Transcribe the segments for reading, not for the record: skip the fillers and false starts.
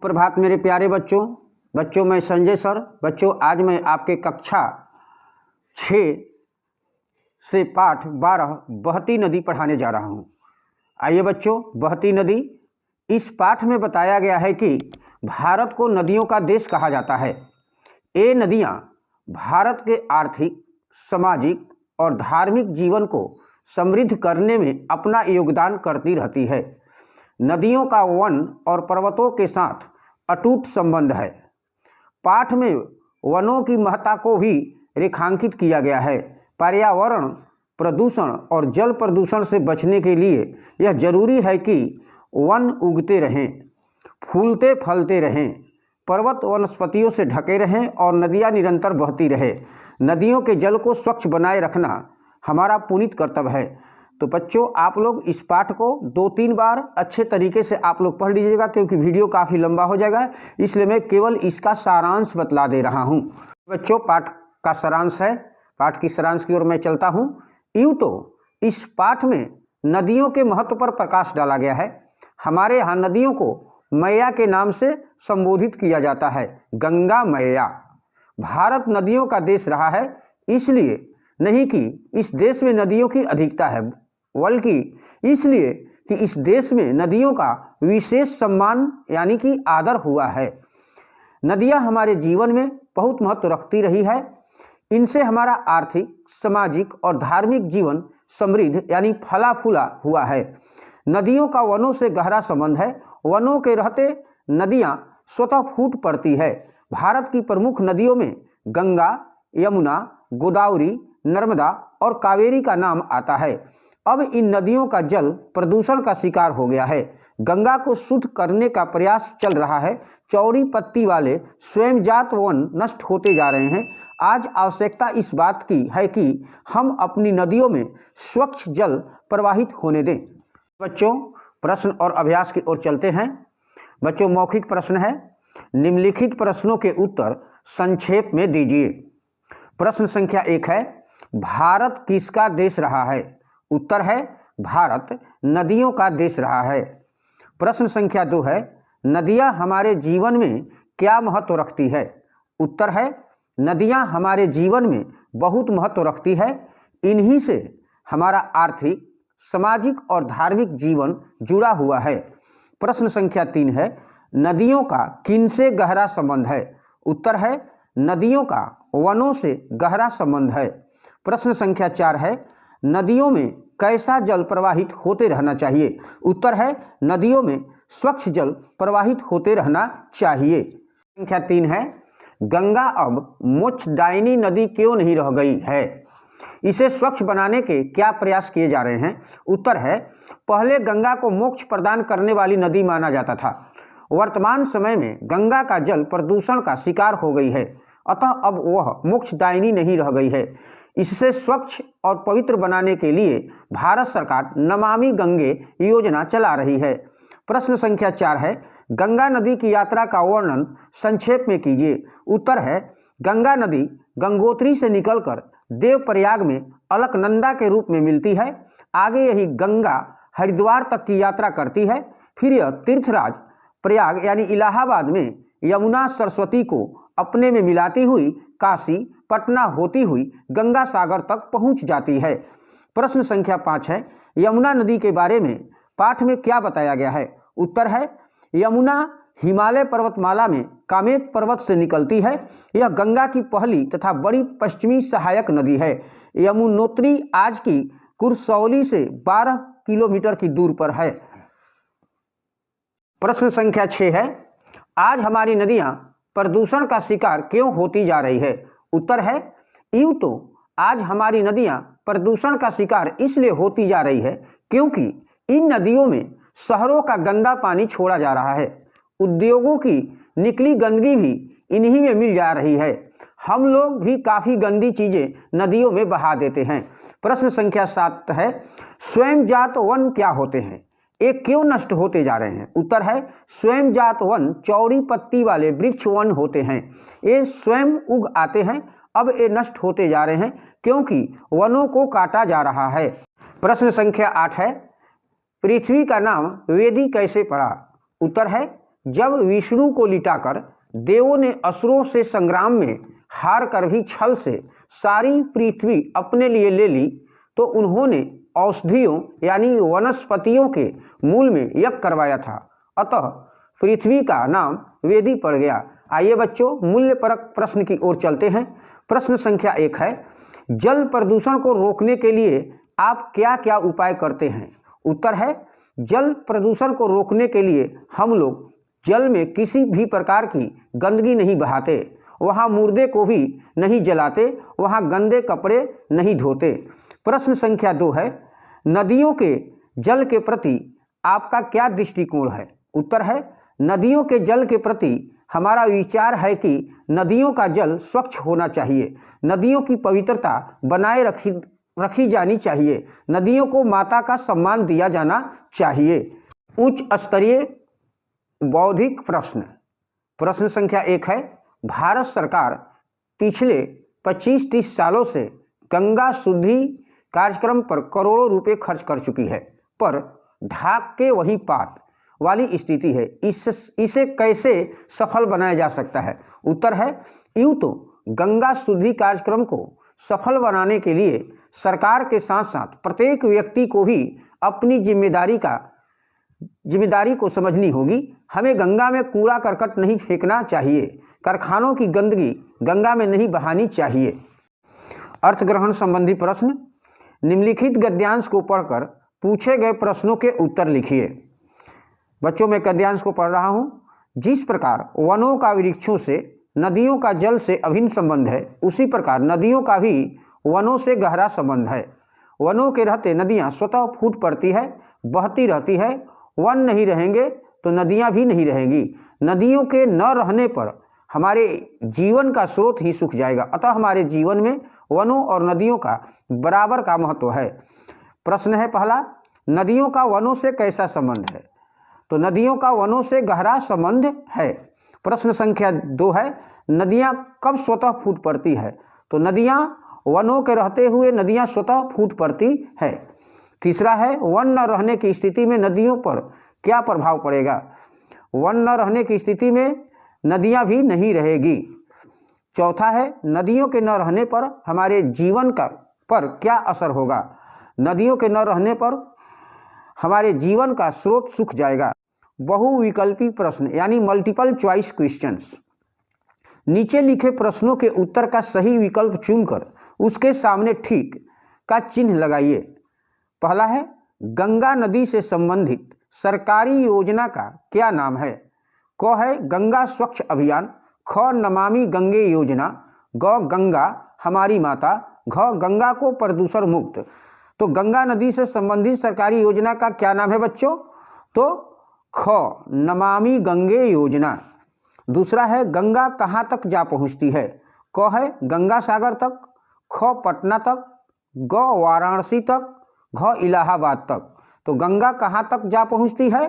प्रभात मेरे प्यारे बच्चों मैं संजय सर। बच्चों आज मैं आपके कक्षा 6 से पाठ 12 बहती नदी पढ़ाने जा रहा हूँ। आइए बच्चों, बहती नदी इस पाठ में बताया गया है कि भारत को नदियों का देश कहा जाता है। ये नदियाँ भारत के आर्थिक, सामाजिक और धार्मिक जीवन को समृद्ध करने में अपना योगदान करती रहती है। नदियों का वन और पर्वतों के साथ अटूट संबंध है। पाठ में वनों की महत्ता को भी रेखांकित किया गया है। पर्यावरण प्रदूषण और जल प्रदूषण से बचने के लिए यह जरूरी है कि वन उगते रहें, फूलते फलते रहें, पर्वत वनस्पतियों से ढके रहें और नदियाँ निरंतर बहती रहे। नदियों के जल को स्वच्छ बनाए रखना हमारा पुनीत कर्तव्य है। तो बच्चों आप लोग इस पाठ को 2-3 बार अच्छे तरीके से आप लोग पढ़ लीजिएगा, क्योंकि वीडियो काफ़ी लंबा हो जाएगा, इसलिए मैं केवल इसका सारांश बतला दे रहा हूँ। बच्चों पाठ का सारांश है, पाठ की सारांश की ओर मैं चलता हूँ। यूँ तो इस पाठ में नदियों के महत्व पर प्रकाश डाला गया है। हमारे यहाँ नदियों को मैया के नाम से संबोधित किया जाता है, गंगा मैया। भारत नदियों का देश रहा है, इसलिए नहीं कि इस देश में नदियों की अधिकता है, बल्कि इसलिए कि इस देश में नदियों का विशेष सम्मान यानी कि आदर हुआ है। नदियां हमारे जीवन में बहुत महत्व रखती रही है। इनसे हमारा आर्थिक, सामाजिक और धार्मिक जीवन समृद्ध यानी फला फूला हुआ है। नदियों का वनों से गहरा संबंध है। वनों के रहते नदियां स्वतः फूट पड़ती है। भारत की प्रमुख नदियों में गंगा, यमुना, गोदावरी, नर्मदा और कावेरी का नाम आता है। अब इन नदियों का जल प्रदूषण का शिकार हो गया है। गंगा को शुद्ध करने का प्रयास चल रहा है। चौड़ी पत्ती वाले स्वयंजात वन नष्ट होते जा रहे हैं। आज आवश्यकता इस बात की है कि हम अपनी नदियों में स्वच्छ जल प्रवाहित होने दें। बच्चों प्रश्न और अभ्यास की ओर चलते हैं। बच्चों मौखिक प्रश्न है, निम्नलिखित प्रश्नों के उत्तर संक्षेप में दीजिए। प्रश्न संख्या 1 है, भारत किसका देश रहा है? उत्तर है भारत नदियों का देश रहा है। प्रश्न संख्या 2 है, नदियां हमारे जीवन में क्या महत्व रखती है? उत्तर है नदियां हमारे जीवन में बहुत महत्व रखती है। इन्हीं से हमारा आर्थिक, सामाजिक और धार्मिक जीवन जुड़ा हुआ है। प्रश्न संख्या 3 है, नदियों का किनसे गहरा संबंध है? उत्तर है नदियों का वनों से गहरा संबंध है। प्रश्न संख्या 4 है, नदियों में कैसा जल प्रवाहित होते रहना चाहिए? उत्तर है नदियों में स्वच्छ जल प्रवाहित होते रहना चाहिए। संख्या 3 है, गंगा अब मोक्षदायिनी नदी क्यों नहीं रह गई है? इसे स्वच्छ बनाने के क्या प्रयास किए जा रहे हैं? उत्तर है पहले गंगा को मोक्ष प्रदान करने वाली नदी माना जाता था। वर्तमान समय में गंगा का जल प्रदूषण का शिकार हो गई है, अतः अब वह मोक्षदायिनी नहीं रह गई है। इससे स्वच्छ और पवित्र बनाने के लिए भारत सरकार नमामि गंगे योजना चला रही है। प्रश्न संख्या 4 है, गंगा नदी की यात्रा का वर्णन संक्षेप में कीजिए। उत्तर है गंगा नदी गंगोत्री से निकलकर देवप्रयाग में अलकनंदा के रूप में मिलती है। आगे यही गंगा हरिद्वार तक की यात्रा करती है। फिर यह तीर्थराज प्रयाग यानी इलाहाबाद में यमुना सरस्वती को अपने में मिलाती हुई काशी, पटना होती हुई गंगा सागर तक पहुंच जाती है। प्रश्न संख्या 5 है, यमुना नदी के बारे में पाठ में क्या बताया गया है? उत्तर है यमुना हिमालय पर्वतमाला में कामेत पर्वत से निकलती है। यह गंगा की पहली तथा बड़ी पश्चिमी सहायक नदी है। यमुनोत्री आज की कुरसौली से 12 किलोमीटर की दूर पर है। प्रश्न संख्या 6 है, आज हमारी नदियां प्रदूषण का शिकार क्यों होती जा रही है? उत्तर है यूं तो आज हमारी नदियां प्रदूषण का शिकार इसलिए होती जा रही है क्योंकि इन नदियों में शहरों का गंदा पानी छोड़ा जा रहा है। उद्योगों की निकली गंदगी भी इन्हीं में मिल जा रही है। हम लोग भी काफ़ी गंदी चीज़ें नदियों में बहा देते हैं। प्रश्न संख्या 7 है, स्वयंजात वन क्या होते हैं? ये क्यों नष्ट होते जा रहे हैं? उत्तर है स्वयंजात वन चौड़ी पत्ती वाले वृक्ष वन होते हैं। ये स्वयं उग आते हैं, अब ये नष्ट होते जा रहे हैं क्योंकि वनों को काटा जा रहा है। प्रश्न संख्या 8 है, पृथ्वी का नाम वेदी कैसे पड़ा? उत्तर है जब विष्णु को लिटाकर देवों ने असुरों से संग्राम में हार कर भी छल से सारी पृथ्वी अपने लिए ले ली, तो उन्होंने औषधियों यानी वनस्पतियों के मूल में यज्ञ करवाया था। अतः पृथ्वी का नाम वेदी पड़ गया। आइए बच्चों, मूल्य परक प्रश्न की ओर चलते हैं। प्रश्न संख्या 1 है, जल प्रदूषण को रोकने के लिए आप क्या क्या उपाय करते हैं? उत्तर है, जल प्रदूषण को रोकने के लिए हम लोग जल में किसी भी प्रकार की गंदगी नहीं बहाते, वहाँ मुर्दे को भी नहीं जलाते, वहाँ गंदे कपड़े नहीं धोते। प्रश्न संख्या 2 है, नदियों के जल के प्रति आपका क्या दृष्टिकोण है? उत्तर है, नदियों के जल के प्रति हमारा विचार है कि नदियों का जल स्वच्छ होना चाहिए, नदियों की पवित्रता बनाए रखी जानी चाहिए, नदियों को माता का सम्मान दिया जाना चाहिए। उच्च स्तरीय बौद्धिक प्रश्न। प्रश्न संख्या 1 है, भारत सरकार पिछले 25-30 सालों से गंगा शुद्धि कार्यक्रम पर करोड़ों रुपए खर्च कर चुकी है, पर ढाक के वही पात वाली स्थिति है। इसे कैसे सफल बनाया जा सकता है? उत्तर है, यूँ तो गंगा शुद्धि कार्यक्रम को सफल बनाने के लिए सरकार के साथ साथ प्रत्येक व्यक्ति को भी अपनी जिम्मेदारी को समझनी होगी। हमें गंगा में कूड़ा करकट नहीं फेंकना चाहिए, कारखानों की गंदगी गंगा में नहीं बहानी चाहिए। अर्थग्रहण संबंधी प्रश्न। निम्नलिखित गद्यांश को पढ़कर पूछे गए प्रश्नों के उत्तर लिखिए। बच्चों, मैं गद्यांश को पढ़ रहा हूँ। जिस प्रकार वनों का वृक्षों से, नदियों का जल से अभिन्न संबंध है, उसी प्रकार नदियों का भी वनों से गहरा संबंध है। वनों के रहते नदियाँ स्वतः फूट पड़ती है, बहती रहती है। वन नहीं रहेंगे तो नदियाँ भी नहीं रहेंगी। नदियों के न रहने पर हमारे जीवन का स्रोत ही सूख जाएगा। अतः हमारे जीवन में वनों और नदियों का बराबर का महत्व है। प्रश्न है पहला, नदियों का वनों से कैसा संबंध है? तो नदियों का वनों से गहरा संबंध है। प्रश्न संख्या 2 है, नदियाँ कब स्वतः फूट पड़ती है? तो नदियाँ वनों के रहते हुए नदियाँ स्वतः फूट पड़ती है। तीसरा है, वन न रहने की स्थिति में नदियों पर क्या प्रभाव पड़ेगा? वन न रहने की स्थिति में नदियाँ भी नहीं रहेगी। चौथा है, नदियों के न रहने पर हमारे जीवन पर क्या असर होगा? नदियों के न रहने पर हमारे जीवन का स्रोत सूख जाएगा। बहुविकल्पी प्रश्न यानी मल्टीपल चॉइस क्वेश्चंस। नीचे लिखे प्रश्नों के उत्तर का सही विकल्प चुनकर उसके सामने ठीक का चिन्ह लगाइए। पहला है, गंगा नदी से संबंधित सरकारी योजना का क्या नाम है? क है गंगा स्वच्छ अभियान, ख नमामि गंगे योजना, ग गंगा हमारी माता, घ गंगा को प्रदूषण मुक्त। तो गंगा नदी से संबंधित सरकारी योजना का क्या नाम है बच्चों? तो ख नमामि गंगे योजना। दूसरा है, गंगा कहाँ तक जा पहुँचती है? क है गंगा सागर तक, ख पटना तक, ग वाराणसी तक, घ इलाहाबाद तक। तो गंगा कहाँ तक जा पहुँचती है?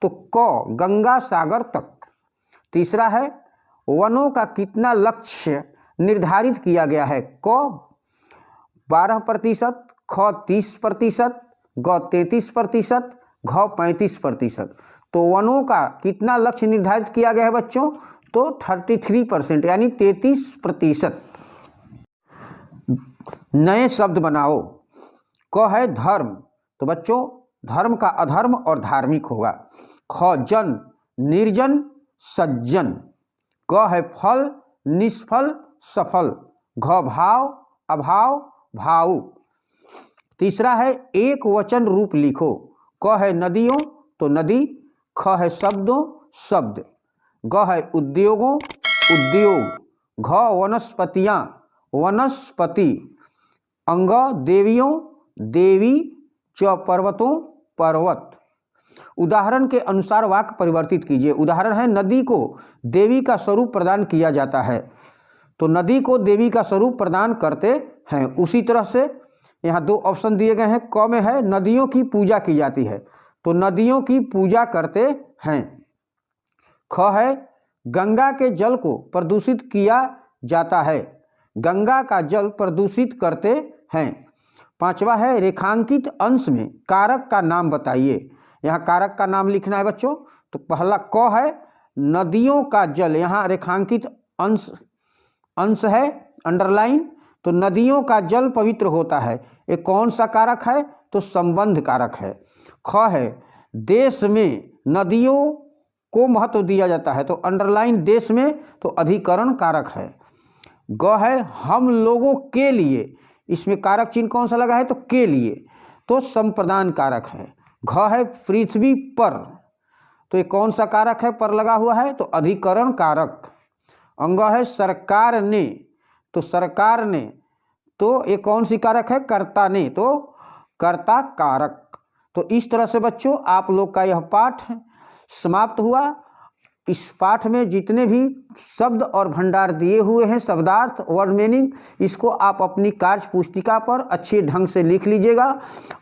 तो क गंगा सागर तक। तीसरा है, वनों का कितना लक्ष्य निर्धारित किया गया है? क 12%, ख 30%, ग 33%, घ 35%। तो वनों का कितना लक्ष्य निर्धारित किया गया है बच्चों? तो 33% यानी 33%। नए शब्द बनाओ। क है धर्म, तो बच्चों धर्म का अधर्म और धार्मिक होगा। ख जन, निर्जन, सज्जन। क है फल, निष्फल, सफल। घ भाव, अभाव, भावुक। तीसरा है, एक वचन रूप लिखो। क है नदियों, तो नदी। ख है शब्दों, शब्द। ग है उद्योगों, उद्योग। घ वनस्पतियाँ, वनस्पति। अंग देवियों, देवी। च पर्वतों, पर्वत। उदाहरण के अनुसार वाक्य परिवर्तित कीजिए। उदाहरण है, नदी को देवी का स्वरूप प्रदान किया जाता है, तो नदी को देवी का स्वरूप प्रदान करते हैं। उसी तरह से यहाँ 2 ऑप्शन दिए गए हैं। क में है, नदियों की पूजा की जाती है, तो नदियों की पूजा करते हैं। ख है, गंगा के जल को प्रदूषित किया जाता है, गंगा का जल प्रदूषित करते हैं। पांचवा है, रेखांकित अंश में कारक का नाम बताइए। यहाँ कारक का नाम लिखना है बच्चों। तो पहला क है, नदियों का जल, यहाँ रेखांकित अंश है अंडरलाइन, तो नदियों का जल पवित्र होता है। ये कौन सा कारक है? तो संबंध कारक है। ख है देश में नदियों को महत्व दिया जाता है, तो अंडरलाइन देश में, तो अधिकरण कारक है। ग है हम लोगों के लिए, इसमें कारक चिन्ह कौन सा लगा है? तो के लिए, तो संप्रदान कारक है। घ है पृथ्वी पर, तो ये कौन सा कारक है? पर लगा हुआ है, तो अधिकरण कारक। अंग है सरकार ने, तो सरकार ने, तो ये कौन सी कारक है? कर्ता ने, तो कर्ता कारक। तो इस तरह से बच्चों आप लोग का यह पाठ समाप्त हुआ। इस पाठ में जितने भी शब्द और भंडार दिए हुए हैं, शब्दार्थ, वर्ड मीनिंग, इसको आप अपनी कार्य पुस्तिका पर अच्छे ढंग से लिख लीजिएगा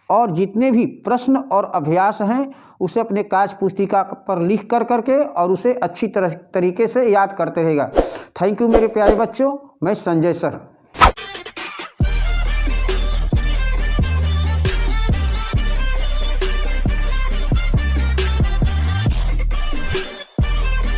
और जितने भी प्रश्न और अभ्यास हैं उसे अपने कार्य पुस्तिका पर लिख करके और उसे अच्छी तरीके से याद करते रहेगा। थैंक यू मेरे प्यारे बच्चों, मैं संजय सर।